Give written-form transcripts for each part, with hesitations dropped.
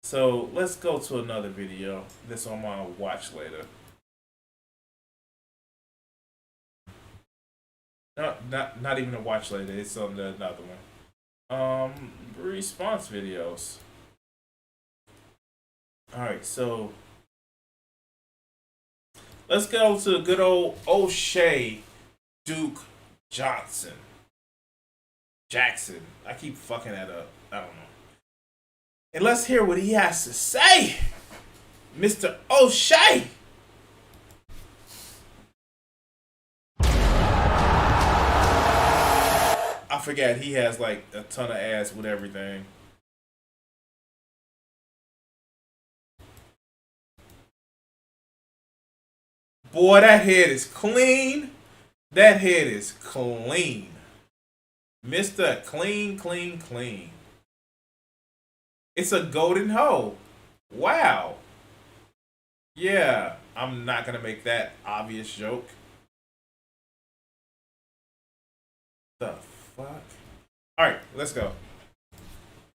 So let's go to another video. This one I'm gonna watch later. No, not even a watch later. It's on another one. Response videos. All right, so let's go to good old O'Shea Duke Johnson. Jackson. I keep fucking that up. I don't know. And let's hear what he has to say. Mr. O'Shea. I forget, he has like a ton of ass with everything. Boy, that head is clean. That head is clean. Mr. Clean, clean, clean. It's a golden hoe. Wow. Yeah, I'm not going to make that obvious joke. The fuck? Alright, let's go.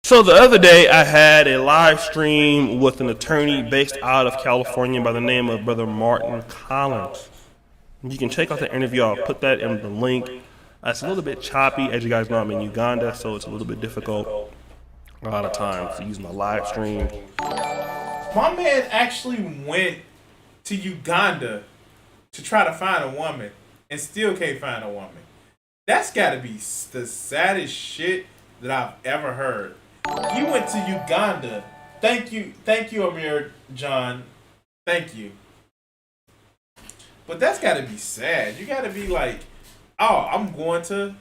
So the other day, I had a live stream with an attorney based out of California by the name of Brother Martin Collins. You can check out the interview. I'll put that in the link. It's a little bit choppy. As you guys know, I'm in Uganda, so it's a little bit difficult a lot of times to use my live stream. My man actually went to Uganda to try to find a woman and still can't find a woman. That's got to be the saddest shit that I've ever heard. You went to Uganda. Thank you, Amir John. Thank you. But that's got to be sad. You got to be like, oh, I'm going to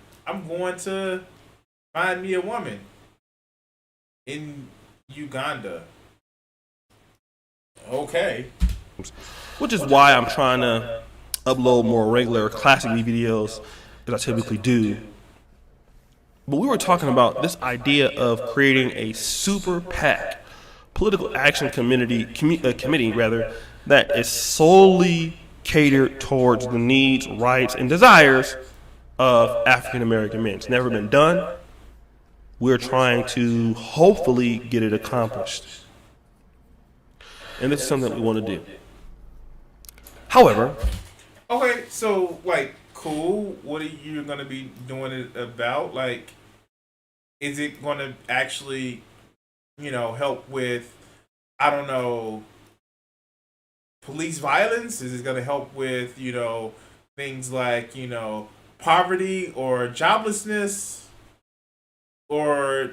find me a woman in Uganda. Okay. Which is why I'm trying to upload more regular classic videos that I typically do. But we were talking about this idea of creating a super PAC, political action committee that is solely catered towards the needs, rights, and desires of African American men. It's never been done. We're trying to hopefully get it accomplished. And this is something we want to do. However, okay, so like, cool. What are you gonna be doing it about? Like, is it gonna actually, help with, I don't know, police violence? Is it gonna help with, things like, poverty or joblessness? Or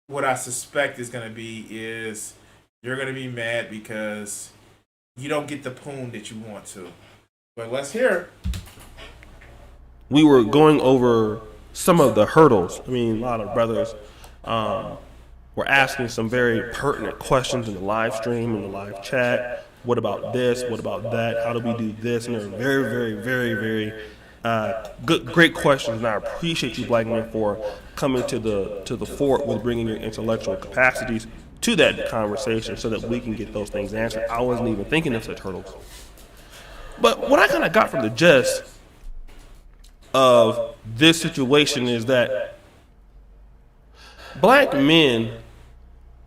what I suspect is gonna be is you're gonna be mad because you don't get the poon that you want to. But let's hear. We were going over some of the hurdles. I mean, a lot of brothers were asking some very pertinent questions in the live stream, in the live chat. What about this? What about that? How do we do this? And they're very, very, very, very great questions. And I appreciate you, black men, for coming to the fort with bringing your intellectual capacities to that conversation so that we can get those things answered. I wasn't even thinking of such hurdles. But what I kind of got from the gist of this situation is that black men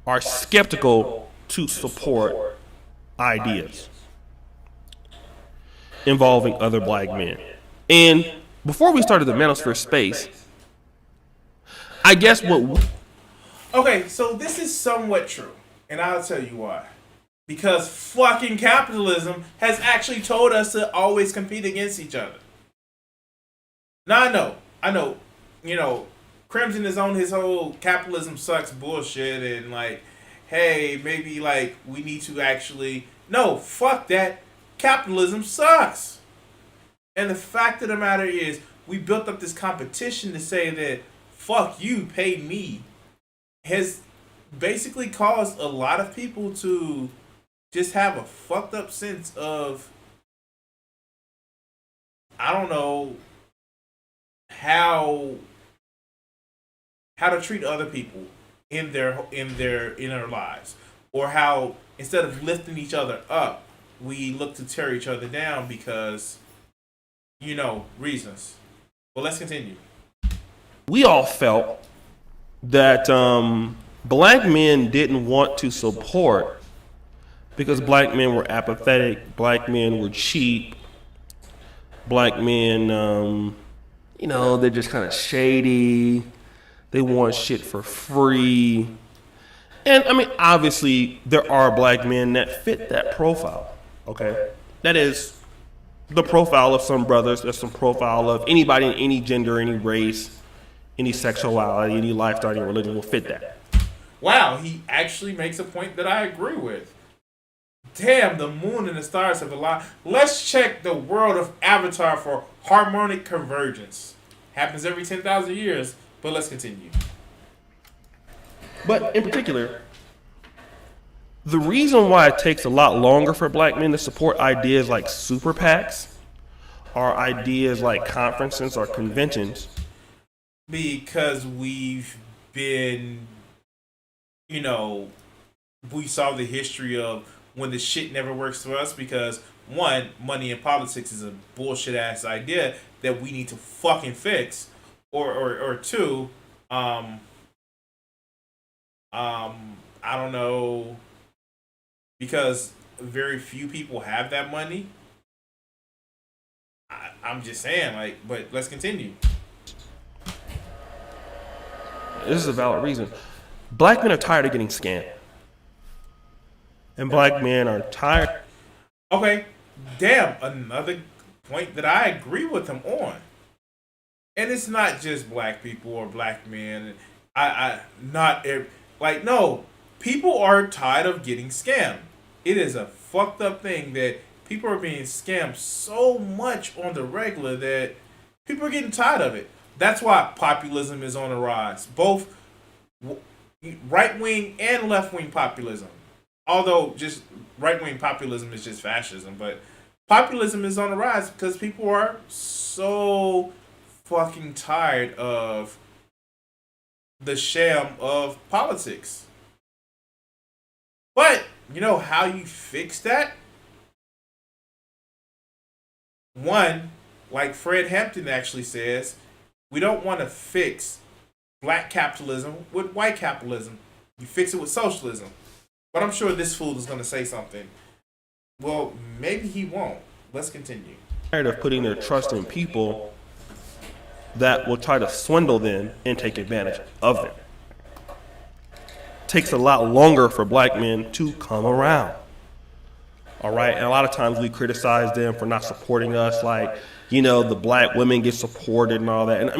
are skeptical to support ideas involving other black men. And before we started the Manosphere space, I guess what... Okay, so this is somewhat true, and I'll tell you why. Because fucking capitalism has actually told us to always compete against each other. Now I know, Crimson is on his whole capitalism sucks bullshit and like, hey, maybe like we need to actually, no, fuck that. Capitalism sucks. And the fact of the matter is, we built up this competition to say that fuck you, pay me, has basically caused a lot of people to just have a fucked up sense of, I don't know, how to treat other people in their lives, or how instead of lifting each other up, we look to tear each other down because reasons. Well, let's continue. We all felt that Black men didn't want to support because black men were apathetic, black men were cheap, black men, they're just kind of shady. They want shit for free. And I mean, obviously, there are black men that fit that profile. Okay, that is the profile of some brothers. That's some profile of anybody in any gender, any race, any sexuality, any lifestyle, any religion will fit that. Wow, he actually makes a point that I agree with. Damn, the moon and the stars have aligned. Let's check the world of Avatar for harmonic convergence. Happens every 10,000 years, but let's continue. But in particular, the reason why it takes a lot longer for black men to support ideas like super PACs or ideas like conferences or conventions. Because we've been, we saw the history of when the shit never works for us because, one, money in politics is a bullshit ass idea that we need to fucking fix. Or two, I don't know, because very few people have that money. I'm just saying, but let's continue. This is a valid reason. Black men are tired of getting scammed. And black men are tired. Okay, damn, another point that I agree with him on. And it's not just black people or black men. No, people are tired of getting scammed. It is a fucked up thing that people are being scammed so much on the regular that people are getting tired of it. That's why populism is on the rise. Both right-wing and left-wing populism. Although just right-wing populism is just fascism. But populism is on the rise because people are so fucking tired of the sham of politics. But, you know how you fix that? One, like Fred Hampton actually says, we don't want to fix black capitalism with white capitalism. You fix it with socialism. But I'm sure this fool is going to say something. Well, maybe he won't. Let's continue. Tired of putting their trust in people that will try to swindle them and take advantage of them. Takes a lot longer for black men to come around. All right, and a lot of times we criticize them for not supporting us, like, the black women get supported and all that. And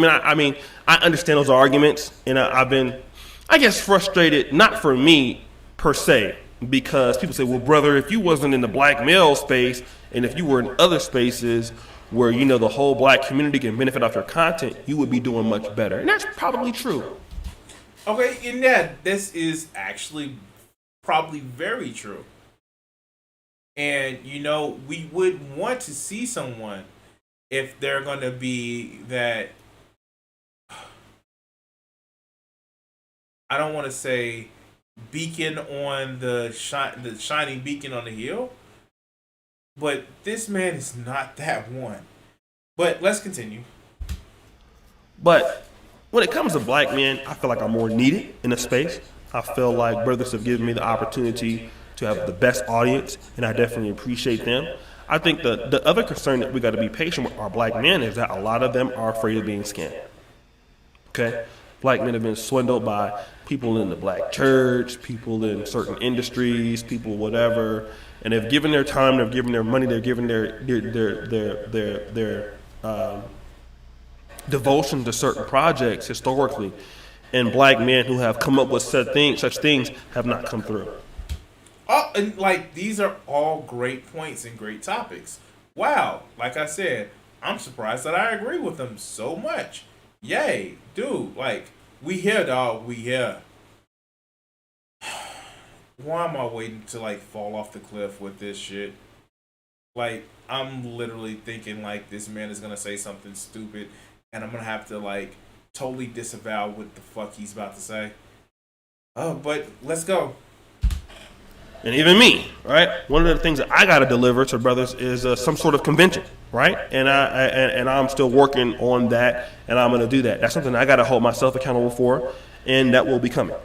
I understand those arguments, and I've been, I guess, frustrated, not for me per se, because people say, well, brother, if you wasn't in the black male space, and if you were in other spaces where, the whole black community can benefit off your content, you would be doing much better. And that's probably true. Okay, and yeah, this is actually probably very true. And, we would want to see someone if they're going to be that, I don't want to say beacon on the shining beacon on the hill, but this man is not that one. But let's continue. But when it comes to black men, I feel like I'm more needed in a space. I feel like brothers have given me the opportunity to have the best audience, and I definitely appreciate them. I think the other concern that we got to be patient with our black men is that a lot of them are afraid of being scammed. Okay? Black men have been swindled by people in the black church, people in certain industries, people whatever, and they've given their time, they've given their money, they've given their devotion to certain projects historically, and black men who have come up with such things have not come through. Oh, and these are all great points and great topics. Wow, like I said, I'm surprised that I agree with them so much. Yay, dude, we here, dog, we here. Why am I waiting to fall off the cliff with this shit? I'm literally thinking this man is gonna say something stupid and I'm gonna have to totally disavow what the fuck he's about to say. Oh, but let's go. And even me, right? One of the things that I got to deliver to brothers is some sort of convention, right? And I'm still working on that, and I'm going to do that. That's something I got to hold myself accountable for, and that will be coming.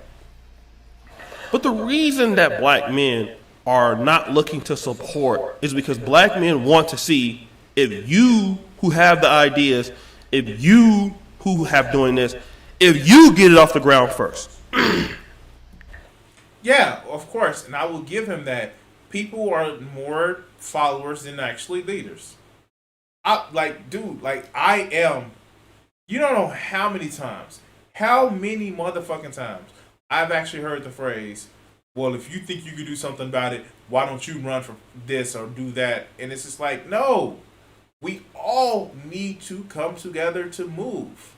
But the reason that black men are not looking to support is because black men want to see if you who have the ideas, if you who have doing this, if you get it off the ground first. Yeah, of course, and I will give him that. People are more followers than actually leaders. I am. You don't know how many motherfucking times I've actually heard the phrase, well, if you think you can do something about it, why don't you run for this or do that? And it's just like, no, we all need to come together to move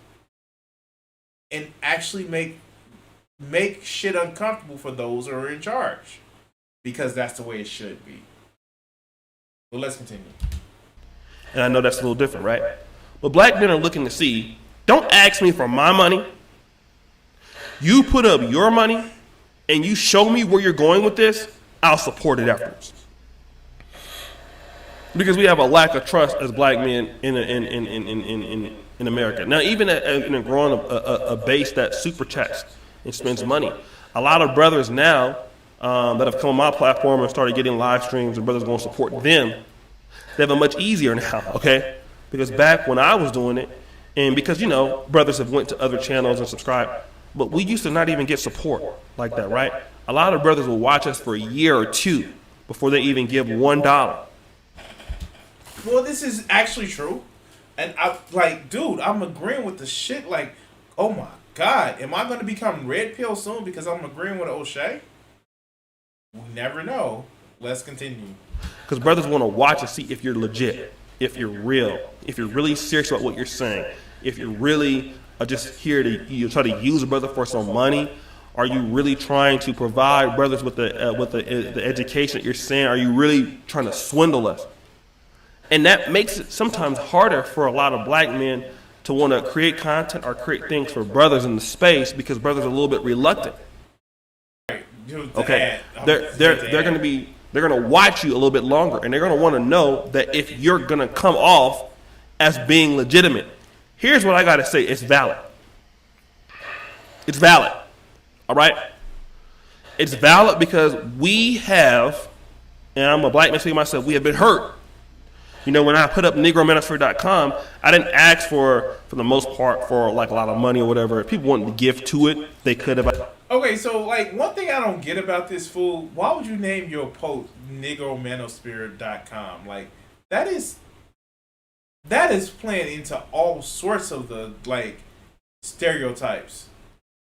and actually make shit uncomfortable for those who are in charge, because that's the way it should be. But let's continue. And I know that's a little different, right? But black men are looking to see, don't ask me for my money. You put up your money and you show me where you're going with this, I'll support it afterwards. Because we have a lack of trust as black men in America. Now, even in growing a base that super chats and spends money, a lot of brothers now that have come on my platform and started getting live streams and brothers going to support them, they have it much easier now, okay? Because back when I was doing it, and because, you know, brothers have went to other channels and subscribed, but we used to not even get support like that, right? A lot of brothers will watch us for a year or two before they even give $1. Well, this is actually true. And I'm agreeing with the shit. Like, oh my God, am I going to become red pill soon because I'm agreeing with Osha? We never know. Let's continue. Because brothers want to watch and see if you're legit, if you're real, if you're really serious about what you're saying, if you're really just here to try to use a brother for some money. Are you really trying to provide brothers with the education that you're saying? Are you really trying to swindle us? And that makes it sometimes harder for a lot of black men to want to create content or create things for brothers in the space because brothers are a little bit reluctant. Okay, they're going to watch you a little bit longer, and they're going to want to know that if you're going to come off as being legitimate. Here's what I got to say: it's valid. It's valid. All right. It's valid because we have, and I'm a black man speaking myself, we have been hurt. You know, when I put up NegroManosphere.com, I didn't ask for the most part, for like a lot of money or whatever. If people wanted to give to it, they could have. Okay, so like one thing I don't get about this fool, why would you name your post NegroManosphere.com? Like that is playing into all sorts of the like stereotypes.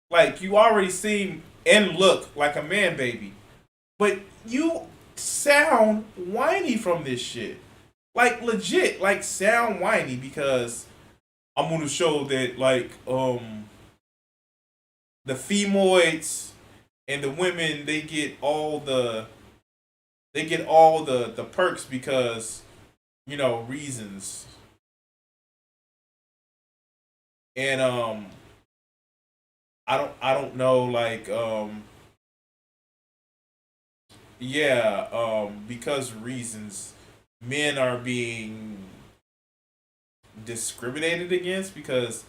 Like you already seem and look like a man baby, but you sound whiny from this shit. Like legit, like sound whiny because I'm gonna show that like the femoids and the women they get all the perks because you know reasons. And I don't know like because reasons men are being discriminated against because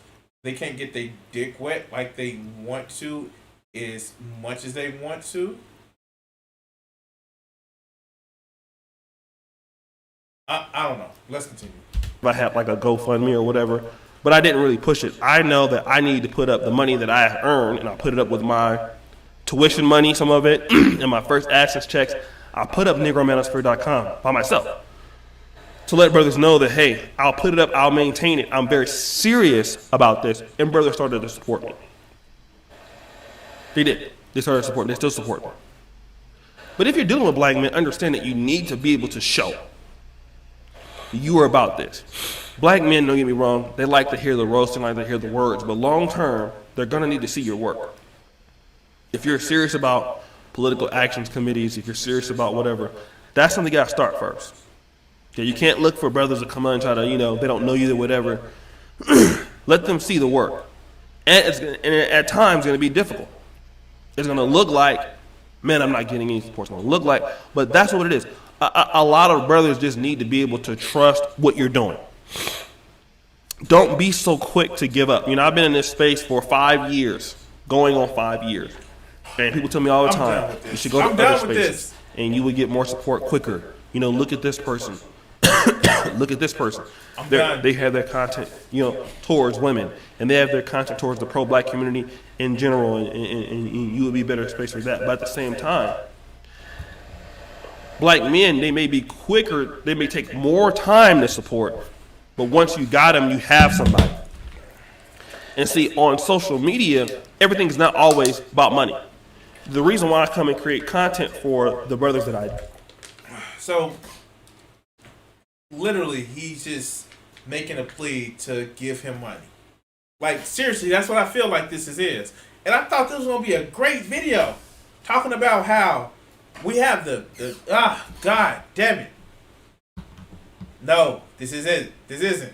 they can't get their dick wet like they want to as much as they want to. I don't know. Let's continue. If I had like a GoFundMe or whatever, but I didn't really push it. I know that I need to put up the money that I earned, and I put it up with my tuition money, some of it, and my first access checks. I put up NegroManosphere.com by myself to let brothers know that, hey, I'll put it up, I'll maintain it. I'm very serious about this, and brothers started to support me. They did. They started to support me. They still support me. But if you're dealing with black men, understand that you need to be able to show you are about this. Black men, don't get me wrong, they like to hear the roasting, like to hear the words, but long term, they're going to need to see your work. If you're serious about political actions committees, if you're serious about whatever, that's something you got to start first. Okay, you can't look for brothers to come on and try to, they don't know you or whatever. Let them see the work. And at times, it's going to be difficult. It's going to look like, man, I'm not getting any support. It's going to look like, but that's what it is. A lot of brothers just need to be able to trust what you're doing. Don't be so quick to give up. I've been in this space for 5 years, going on 5 years. And people tell me all the I'm done time, with this. you should go to I'm other done with spaces, this. and you would get more support quicker. You know, look at this person. Look at this person. done. They have their content, you know, towards women, and they have their content towards the pro-black community in general, and you would be better space for that. But at the same time, black men, they may be quicker, they may take more time to support, but once you got them, you have somebody. And see, on social media, everything's not always about money. The reason why I come and create content for the brothers that I... So, literally, he's just making a plea to give him money. Like, seriously, that's what I feel like this is. And I thought this was going to be a great video. Talking about how we have God damn it. No, this isn't.